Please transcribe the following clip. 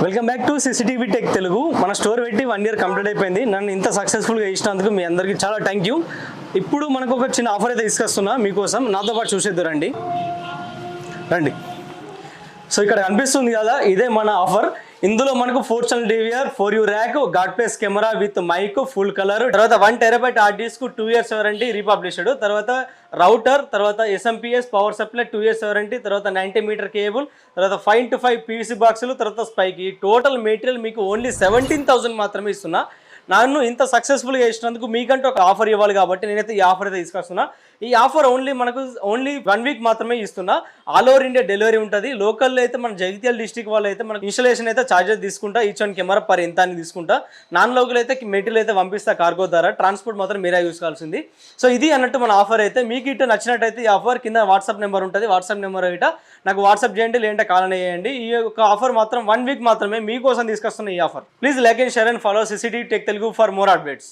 Welcome back to CCTV tech Telugu. మన store పెట్టి 1 year complete అయిపోయింది. నన్ను ఇంత సక్సెస్ఫుల్గా చేసినందుకు మీ అందరికీ చాలా థ్యాంక్ యూ. ఇప్పుడు మనకు ఒక చిన్న ఆఫర్ అయితే తీసుకొస్తున్నా మీకోసం, నాతో పాటు చూసేద్దు రండి. సో ఇక్కడ కనిపిస్తుంది కదా, ఇదే మన ఆఫర్. ఇందులో మనకు 4 channel DVR, 4U rack, god place camera with mic, full colour, తర్వాత 1 TB hard disk, 2 years warranty republished, తర్వాత రౌటర్, తర్వాత SMPS power supply 2 years warranty, తర్వాత 90 meter కేబుల్, తర్వాత 5 to 5 PVC బాక్సులు, తర్వాత స్పైక్. ఈ టోటల్ మెటీరియల్ మీకు ఓన్లీ 17,000 మాత్రమే ఇస్తున్నా. నన్ను ఇంత సక్సెస్ఫుల్గా చేసినందుకు మీకంటూ ఒక ఆఫర్ ఇవ్వాలి కాబట్టి నేనైతే ఈ ఆఫర్ అయితే తీసుకొస్తున్నా. ఈ ఆఫర్ ఓన్లీ 1 week మాత్రమే ఇస్తున్నా. ఆల్ ఓవర్ ఇండియా డెలివరీ ఉంటుంది. లోకల్లో అయితే మన జగిత్యాల డిస్ట్రిక్ట్ వాళ్ళు అయితే మనకు ఇన్స్టాలేషన్ అయితే ఛార్జెస్ తీసుకుంటా, ఈచ్ వన్ కెమెరా పర్ ఎంత అని తీసుకుంటా. నాన్ లోకల్ అయితే మెటీరియల్ అయితే పంపిస్తా కార్గో ద్వారా, ట్రాన్స్పోర్ట్ మాత్రం మీరే యూస్ కావాల్సింది. సో ఇది అన్నట్టు మన ఆఫర్ అయితే. మీకు ఇటు నచ్చినట్టయితే ఈ ఆఫర్ కింద వాట్సాప్ నెంబర్ ఉంటుంది, వాట్సాప్ నెంబర్ ఇట నాకు వాట్సాప్ చేయండి, లేదంటే కాల్ చేయండి. ఈ యొక్క ఆఫర్ మాత్రం 1 week మాత్రమే మీకోసం తీసుకొస్తున్న ఈ offer. Please like and share and follow CCTV tech Telugu for more updates.